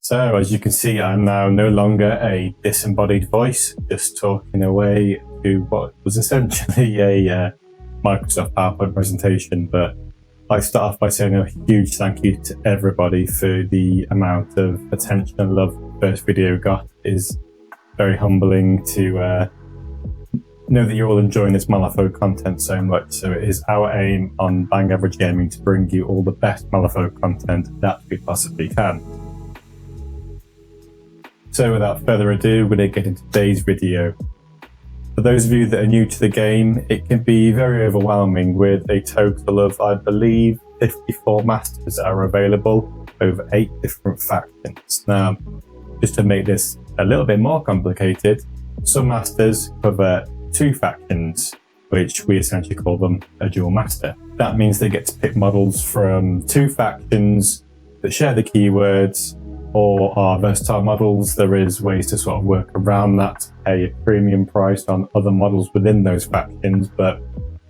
So as you can see, I'm now no longer a disembodied voice, just talking away to what was essentially a Microsoft PowerPoint presentation. But I'd like to start off by saying a huge thank you to everybody for the amount of attention and love the first video got. It is very humbling to know that you're all enjoying this Malifaux content so much. So it is our aim on Bang Average Gaming to bring you all the best Malifaux content that we possibly can. So without further ado, we're going to get into today's video. For those of you that are new to the game, it can be very overwhelming with a total of, I believe, 54 masters that are available over 8 different factions. Now, just to make this a little bit more complicated, some masters cover 2 factions, which we essentially call them a dual master. That means they get to pick models from 2 factions that share the keywords or are versatile models. There is ways to sort of work around that, to pay a premium price on other models within those factions. But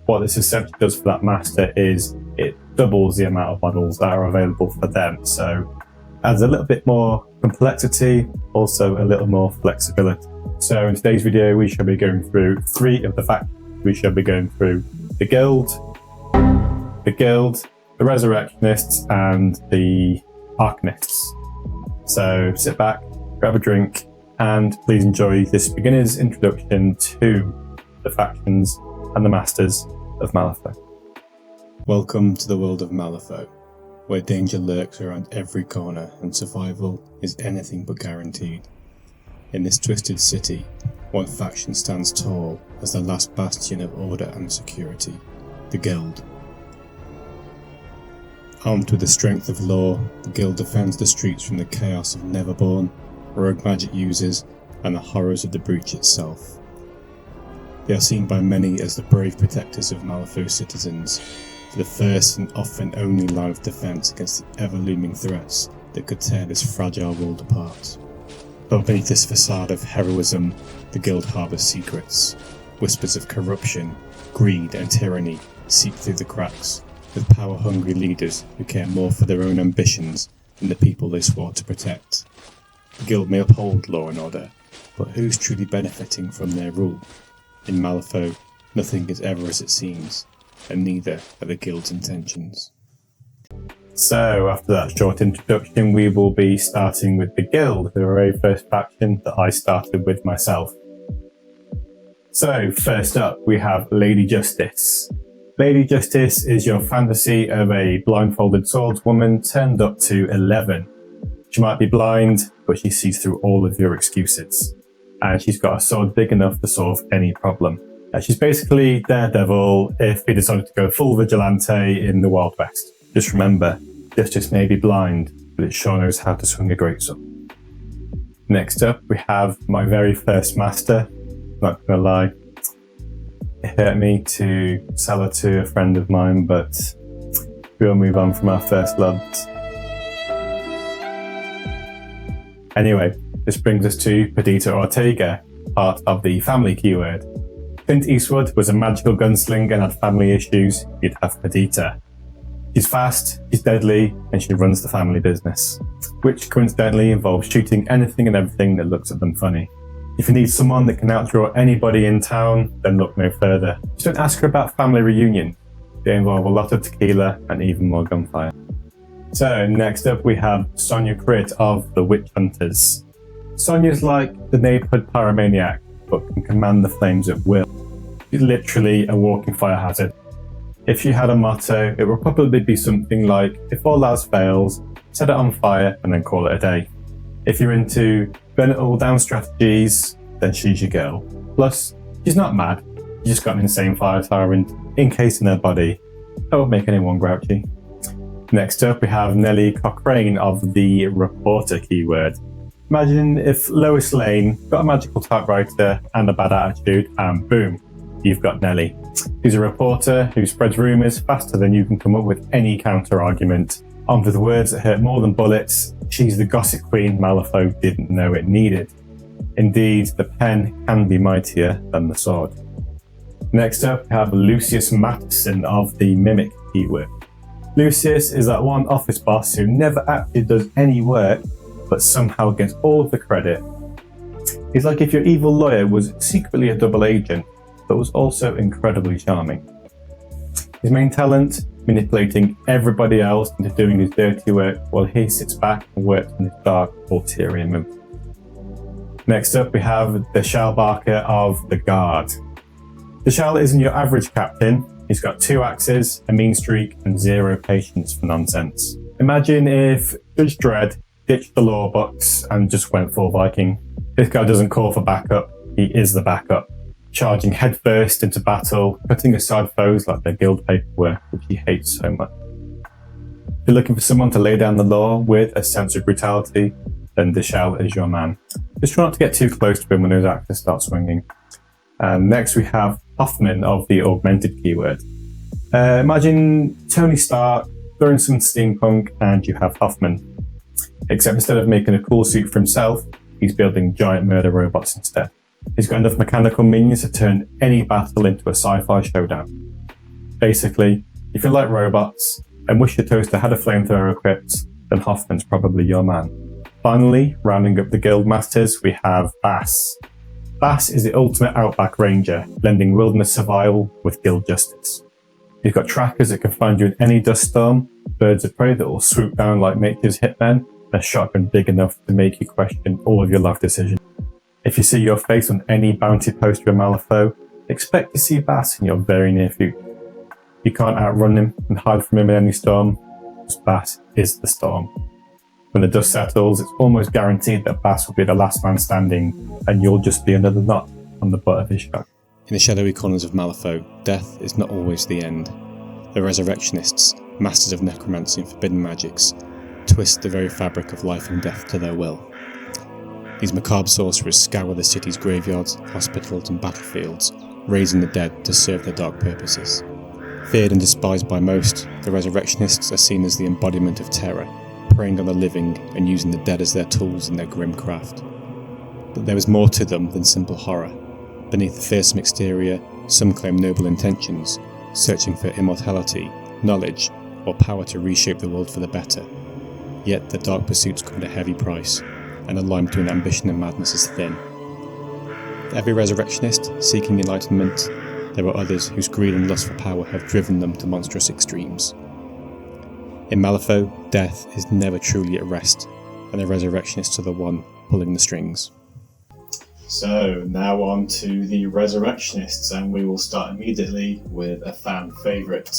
what this essentially does for that master is it doubles the amount of models that are available for them. So adds a little bit more complexity, also a little more flexibility. So in today's video, we shall be going through 3 of the factions. We shall be going through the guild, the Resurrectionists, and the Arcanists. So sit back, grab a drink, and please enjoy this beginner's introduction to the factions and the masters of Malifaux. Welcome to the world of Malifaux, where danger lurks around every corner and survival is anything but guaranteed. In this twisted city, one faction stands tall as the last bastion of order and security, the Guild. Armed with the strength of law, the Guild defends the streets from the chaos of Neverborn, rogue magic users, and the horrors of the breach itself. They are seen by many as the brave protectors of Malifaux citizens, the first and often only line of defence against the ever-looming threats that could tear this fragile world apart. But beneath this facade of heroism, the Guild harbours secrets. Whispers of corruption, greed and tyranny seep through the cracks, with power-hungry leaders who care more for their own ambitions than the people they swore to protect. The Guild may uphold law and order, but who's truly benefiting from their rule? In Malifaux, nothing is ever as it seems, and neither are the Guild's intentions. So after that short introduction, we will be starting with the Guild, the very first faction that I started with myself. So first up, we have Lady Justice. Lady Justice is your fantasy of a blindfolded swordswoman turned up to 11. She might be blind, but she sees through all of your excuses. And she's got a sword big enough to solve any problem. She's basically Daredevil if he decided to go full vigilante in the Wild West. Just remember, Justice may be blind, but it sure knows how to swing a greatsword. Next up, we have my very first master. Not gonna lie, it hurt me to sell her to a friend of mine, but we'll move on from our first loves. Anyway, this brings us to Perdita Ortega, part of the family keyword. Clint Eastwood was a magical gunslinger and had family issues. You'd have Perdita. She's fast, she's deadly, and she runs the family business, which coincidentally involves shooting anything and everything that looks at them funny. If you need someone that can outdraw anybody in town, then look no further. Just don't ask her about family reunion. They involve a lot of tequila and even more gunfire. So next up we have Sonia Crit of the Witch Hunters. Sonia's like the neighborhood pyromaniac, but can command the flames at will. She's literally a walking fire hazard. If she had a motto, it would probably be something like, if all else fails, set it on fire and then call it a day. If you're into burn it all down strategies, then she's your girl. Plus, she's not mad, she's just got an insane fire tyrant encased in her body. That would make anyone grouchy. Next up we have Nellie Cochrane of the Reporter keyword. Imagine if Lois Lane got a magical typewriter and a bad attitude, and boom, you've got Nellie. She's a reporter who spreads rumours faster than you can come up with any counter-argument. Armed with words that hurt more than bullets, she's the gossip queen Malifaux didn't know it needed. Indeed, the pen can be mightier than the sword. Next up, we have Lucius Matteson of the Mimic keyword. Lucius is that one office boss who never actually does any work, but somehow gets all of the credit. He's like if your evil lawyer was secretly a double agent, but was also incredibly charming. His main talent, manipulating everybody else into doing his dirty work while he sits back and works on his dark, ulterior motive. Next up we have the Shalbarker of the Guard. The Shal isn't your average captain. He's got 2 axes, a mean streak, and 0 patience for nonsense. Imagine if Judge Dredd ditched the law books and just went full Viking. This guy doesn't call for backup, he is the backup. Charging headfirst into battle, putting aside foes like their guild paperwork, which he hates so much. If you're looking for someone to lay down the law with a sense of brutality, then the Shal is your man. Just try not to get too close to him when his axes start swinging. Next we have Hoffman of the Augmented keyword. Imagine Tony Stark throwing some steampunk and you have Hoffman. Except instead of making a cool suit for himself, he's building giant murder robots instead. He's got enough mechanical minions to turn any battle into a sci-fi showdown. Basically, if you like robots and wish your toaster had a flamethrower equipped, then Hoffman's probably your man. Finally, rounding up the guild masters, we have Bass. Bass is the ultimate outback ranger, blending wilderness survival with guild justice. He's got trackers that can find you in any dust storm, birds of prey that will swoop down like nature's hitmen, and a shotgun big enough to make you question all of your life decisions. If you see your face on any bounty poster in Malifaux, expect to see Bass in your very near future. You can't outrun him and hide from him in any storm, because Bass is the storm. When the dust settles, it's almost guaranteed that Bass will be the last man standing, and you'll just be another knot on the butt of his shot. In the shadowy corners of Malifaux, death is not always the end. The Resurrectionists, masters of necromancy and forbidden magics, twist the very fabric of life and death to their will. These macabre sorcerers scour the city's graveyards, hospitals and battlefields, raising the dead to serve their dark purposes. Feared and despised by most, the Resurrectionists are seen as the embodiment of terror, preying on the living and using the dead as their tools in their grim craft. But there is more to them than simple horror. Beneath the fearsome exterior, some claim noble intentions, searching for immortality, knowledge, or power to reshape the world for the better. Yet their dark pursuits come at a heavy price, and the line between ambition and madness is thin. For every resurrectionist seeking enlightenment, there are others whose greed and lust for power have driven them to monstrous extremes. In Malifaux, death is never truly at rest, and the resurrectionists are the one pulling the strings. So, now on to the Resurrectionists, and we will start immediately with a fan favourite.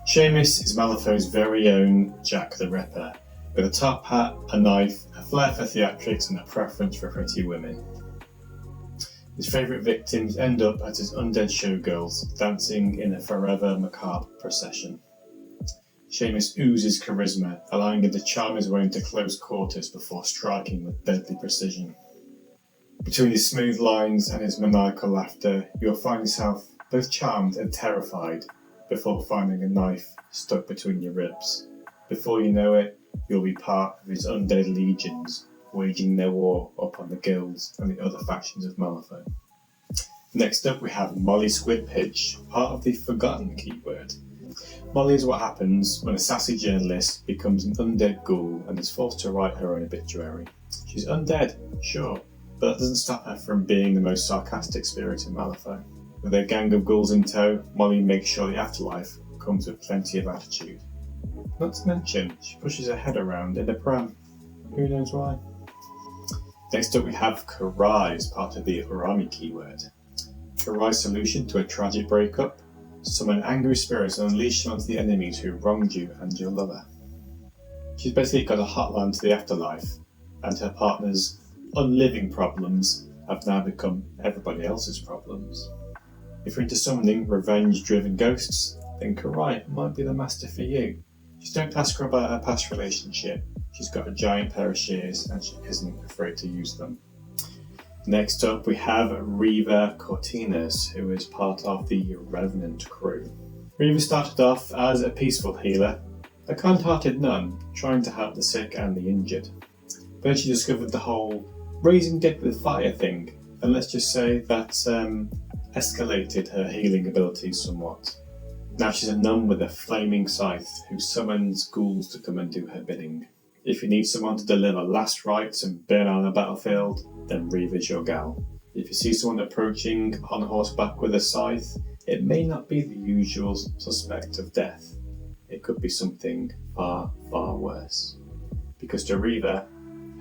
Seamus is Malifaux's very own Jack the Ripper, with a top hat, a knife, a flair for theatrics and a preference for pretty women. His favourite victims end up as his undead showgirls, dancing in a forever macabre procession. Seamus oozes charisma, allowing him to charm his way into close quarters before striking with deadly precision. Between his smooth lines and his maniacal laughter, you'll find yourself both charmed and terrified before finding a knife stuck between your ribs. Before you know it, you'll be part of his undead legions, waging their war upon the guilds and the other factions of Malifaux. Next up we have Molly Squidpidge, part of the Forgotten keyword. Molly is what happens when a sassy journalist becomes an undead ghoul and is forced to write her own obituary. She's undead, sure, but that doesn't stop her from being the most sarcastic spirit in Malifaux. With her gang of ghouls in tow, Molly makes sure the afterlife comes with plenty of attitude. Not to mention, she pushes her head around in a pram. Who knows why? Next up we have Karai's, part of the Urami keyword. Karai's solution to a tragic breakup: summon angry spirits and unleash them onto the enemies who wronged you and your lover. She's basically got a hotline to the afterlife, and her partner's unliving problems have now become everybody else's problems. If you're into summoning revenge-driven ghosts, then Karai might be the master for you. Just don't ask her about her past relationship. She's got a giant pair of shears and she isn't afraid to use them. Next up we have Reva Cortinas, who is part of the Revenant crew. Reva started off as a peaceful healer, a kind-hearted nun trying to help the sick and the injured. Then she discovered the whole raising dead with fire thing, and let's just say that escalated her healing abilities somewhat. Now she's a nun with a flaming scythe who summons ghouls to come and do her bidding. If you need someone to deliver last rites and burn on the battlefield, then Reva's your gal. If you see someone approaching on horseback with a scythe, it may not be the usual suspect of death. It could be something far, far worse. Because to Reva,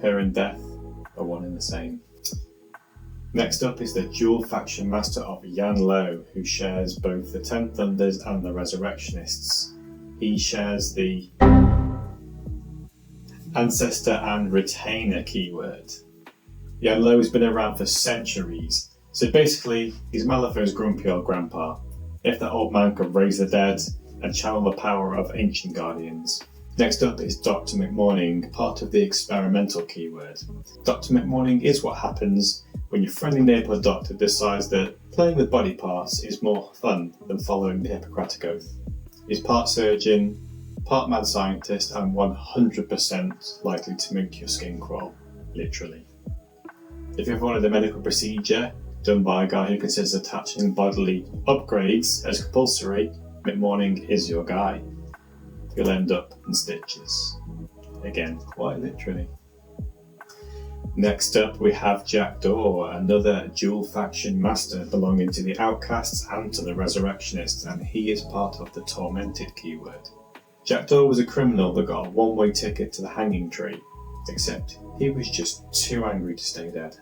her and death are one and the same. Next up is the dual faction master of Yan Lo, who shares both the Ten Thunders and the Resurrectionists. He shares the Ancestor and Retainer keyword. Yan Lo has been around for centuries, so basically he's Malifaux's grumpy old grandpa, if that old man could raise the dead and channel the power of ancient guardians. Next up is Dr. McMorning, part of the experimental keyword. Dr. McMorning is what happens when your friendly neighbourhood doctor decides that playing with body parts is more fun than following the Hippocratic Oath. He's part surgeon, part mad scientist, and 100% likely to make your skin crawl, literally. If you've wanted a medical procedure done by a guy who considers attaching bodily upgrades as compulsory, McMorning is your guy. You'll end up in stitches. Again, quite literally. Next up we have Jackdaw, another dual faction master belonging to the Outcasts and to the Resurrectionists, and he is part of the Tormented keyword. Jackdaw was a criminal that got a one-way ticket to the hanging tree, except he was just too angry to stay dead.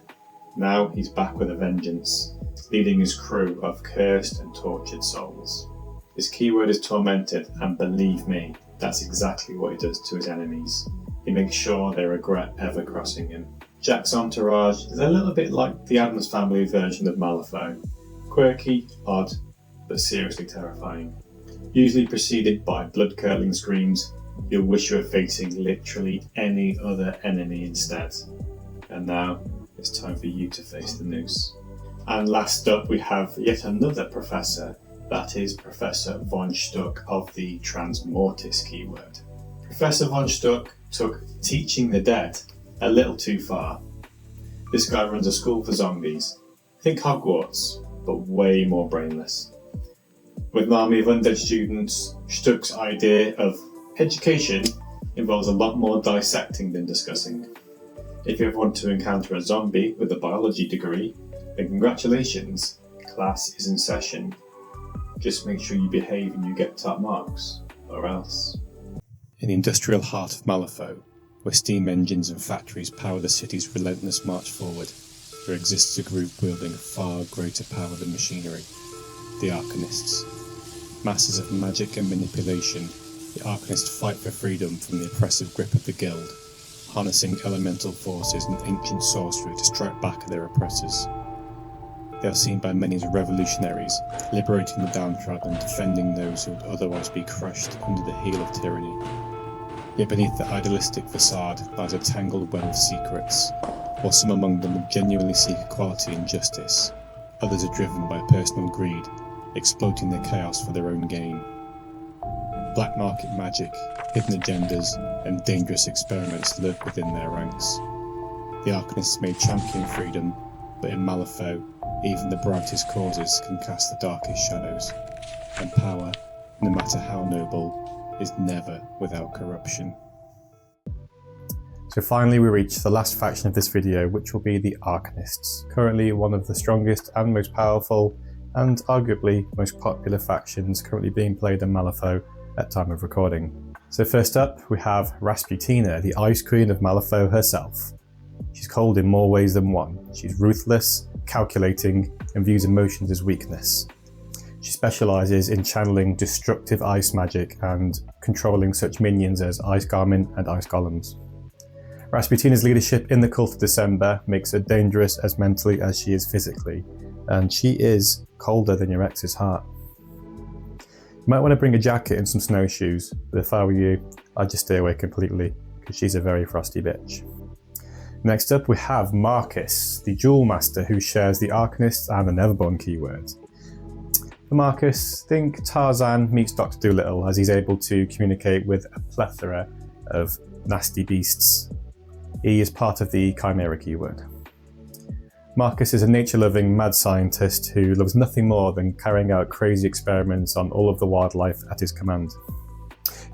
Now he's back with a vengeance, leading his crew of cursed and tortured souls. His keyword is Tormented, and believe me, that's exactly what he does to his enemies. He makes sure they regret ever crossing him. Jack's entourage is a little bit like the Addams Family version of Malifaux. Quirky, odd, but seriously terrifying. Usually preceded by blood-curdling screams, you'll wish you were facing literally any other enemy instead. And now, it's time for you to face the noose. And last up we have yet another professor, that is Professor Von Stuck of the Transmortis keyword. Professor Von Stuck took teaching the dead a little too far. This guy runs a school for zombies. Think Hogwarts, but way more brainless. With an army of undead students, Stuck's idea of education involves a lot more dissecting than discussing. If you ever want to encounter a zombie with a biology degree, then congratulations, class is in session. Just make sure you behave and you get top marks, or else. In the industrial heart of Malifaux, where steam engines and factories power the city's relentless march forward, there exists a group wielding far greater power than machinery, the Arcanists. Masters of magic and manipulation, the Arcanists fight for freedom from the oppressive grip of the Guild, harnessing elemental forces and ancient sorcery to strike back at their oppressors. They are seen by many as revolutionaries, liberating the downtrodden and defending those who would otherwise be crushed under the heel of tyranny. Yet beneath the idealistic facade lies a tangled web of secrets. While some among them would genuinely seek equality and justice, others are driven by personal greed, exploiting their chaos for their own gain. Black market magic, hidden agendas, and dangerous experiments lurk within their ranks. The Arcanists may champion freedom, but in Malifaux, even the brightest causes can cast the darkest shadows, and power, no matter how noble, is never without corruption. So finally we reach the last faction of this video, which will be the Arcanists, currently one of the strongest and most powerful and arguably most popular factions currently being played in Malifaux at time of recording. So first up we have Rasputina, the Ice Queen of Malifaux herself. She's cold in more ways than one. She's ruthless, calculating, and views emotions as weakness. She specialises in channeling destructive ice magic and controlling such minions as Ice Garmin and Ice Golems. Rasputina's leadership in the Cult of December makes her dangerous as mentally as she is physically, and she is colder than your ex's heart. You might want to bring a jacket and some snowshoes, but if I were you, I'd just stay away completely, because she's a very frosty bitch. Next up we have Marcus, the Dual Master who shares the Arcanists and the Neverborn keywords. For Marcus, think Tarzan meets Dr. Dolittle, as he's able to communicate with a plethora of nasty beasts. He is part of the Chimera keyword. Marcus is a nature-loving mad scientist who loves nothing more than carrying out crazy experiments on all of the wildlife at his command.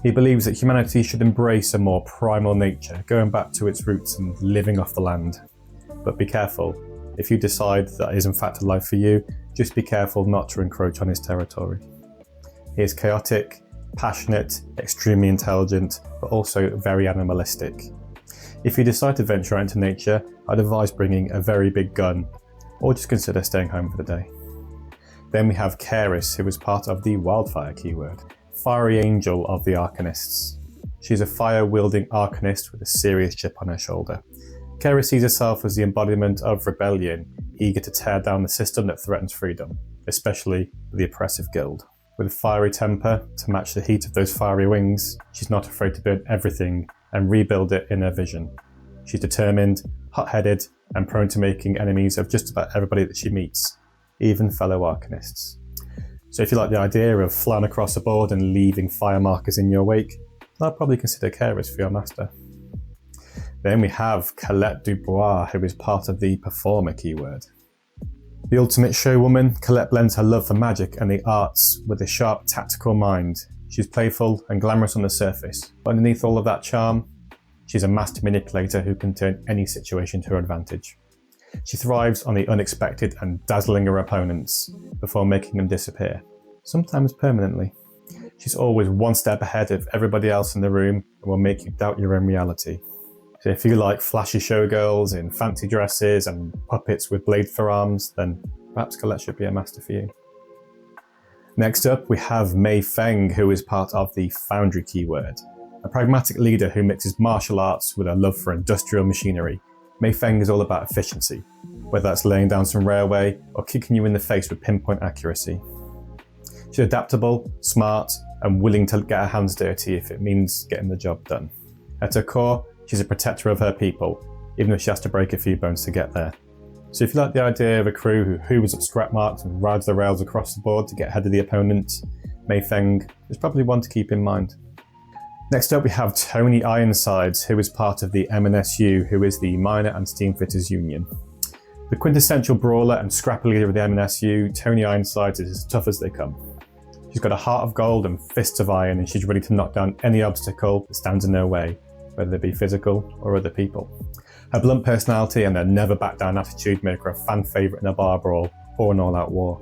He believes that humanity should embrace a more primal nature, going back to its roots and living off the land. But be careful. If you decide that is in fact a life for you, just be careful not to encroach on his territory. He is chaotic, passionate, extremely intelligent, but also very animalistic. If you decide to venture out into nature, I'd advise bringing a very big gun, or just consider staying home for the day. Then we have Caris, who is part of the wildfire keyword, fiery angel of the Arcanists. She's a fire-wielding Arcanist with a serious chip on her shoulder. Caris sees herself as the embodiment of rebellion, eager to tear down the system that threatens freedom, especially the oppressive guild. With a fiery temper to match the heat of those fiery wings, she's not afraid to burn everything and rebuild it in her vision. She's determined, hot-headed, and prone to making enemies of just about everybody that she meets, even fellow Arcanists. So if you like the idea of flying across the board and leaving fire markers in your wake, I'd probably consider Caris for your master. Then we have Colette Dubois, who is part of the performer keyword. The ultimate showwoman, Colette blends her love for magic and the arts with a sharp tactical mind. She's playful and glamorous on the surface, but underneath all of that charm, she's a master manipulator who can turn any situation to her advantage. She thrives on the unexpected and dazzling her opponents before making them disappear, sometimes permanently. She's always one step ahead of everybody else in the room and will make you doubt your own reality. So if you like flashy showgirls in fancy dresses and puppets with blades for arms, then perhaps Colette should be a master for you. Next up, we have Mei Feng, who is part of the Foundry keyword. A pragmatic leader who mixes martial arts with a love for industrial machinery. Mei Feng is all about efficiency, whether that's laying down some railway or kicking you in the face with pinpoint accuracy. She's adaptable, smart, and willing to get her hands dirty if it means getting the job done. At her core, she's a protector of her people, even if she has to break a few bones to get there. So if you like the idea of a crew who hoovers up scrap marks and rides the rails across the board to get ahead of the opponent, Mei Feng is probably one to keep in mind. Next up we have Tony Ironsides, who is part of the MNSU, who is the Miner and Steamfitters Union. The quintessential brawler and scrappy leader of the MNSU, Tony Ironsides is as tough as they come. She's got a heart of gold and fists of iron, and she's ready to knock down any obstacle that stands in her way, whether it be physical or other people. Her blunt personality and her never back down attitude make her a fan favourite in a bar brawl or an all-out war.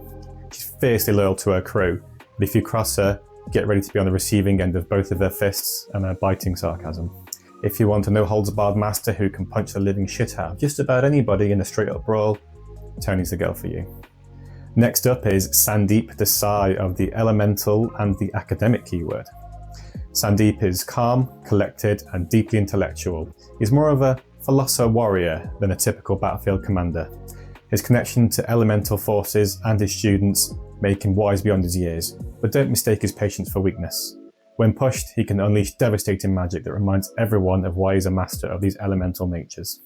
She's fiercely loyal to her crew, but if you cross her, get ready to be on the receiving end of both of her fists and her biting sarcasm. If you want a no-holds-barred master who can punch the living shit out of just about anybody in a straight-up brawl, Tony's the girl for you. Next up is Sandeep Desai of the Elemental and the Academic keyword. Sandeep is calm, collected, and deeply intellectual. He's more of a philosopher warrior than a typical battlefield commander. His connection to elemental forces and his students make him wise beyond his years, but don't mistake his patience for weakness. When pushed, he can unleash devastating magic that reminds everyone of why he's a master of these elemental natures.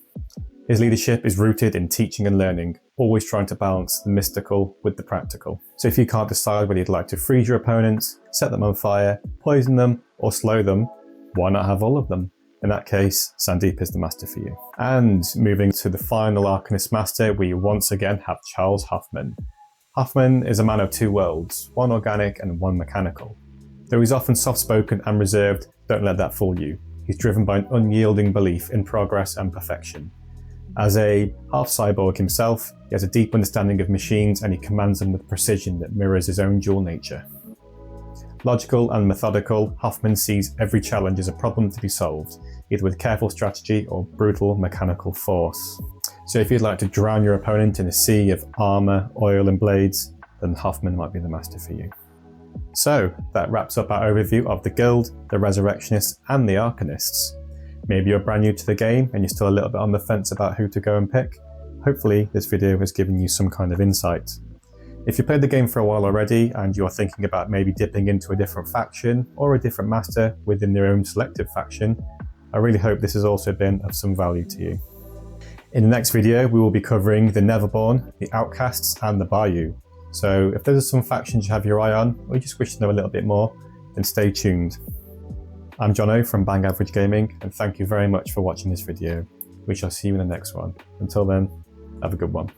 His leadership is rooted in teaching and learning, always trying to balance the mystical with the practical. So if you can't decide whether you'd like to freeze your opponents, set them on fire, poison them, or slow them, why not have all of them? In that case, Sandeep is the master for you. And moving to the final Arcanist Master, we once again have Charles Hoffman. Hoffman is a man of two worlds, one organic and one mechanical. Though he's often soft-spoken and reserved, don't let that fool you. He's driven by an unyielding belief in progress and perfection. As a half-cyborg himself, he has a deep understanding of machines and he commands them with precision that mirrors his own dual nature. Logical and methodical, Hoffman sees every challenge as a problem to be solved, either with careful strategy or brutal mechanical force. So if you'd like to drown your opponent in a sea of armour, oil and blades, then Hoffman might be the master for you. So that wraps up our overview of the Guild, the Resurrectionists and the Arcanists. Maybe you're brand new to the game and you're still a little bit on the fence about who to go and pick. Hopefully this video has given you some kind of insight. If you played the game for a while already and you're thinking about maybe dipping into a different faction or a different master within their own selective faction, I really hope this has also been of some value to you. In the next video we will be covering the Neverborn, the Outcasts and the Bayou. So if those are some factions you have your eye on or you just wish to know a little bit more, then stay tuned. I'm Jono from Bang Average Gaming and thank you very much for watching this video. We shall see you in the next one. Until then, have a good one.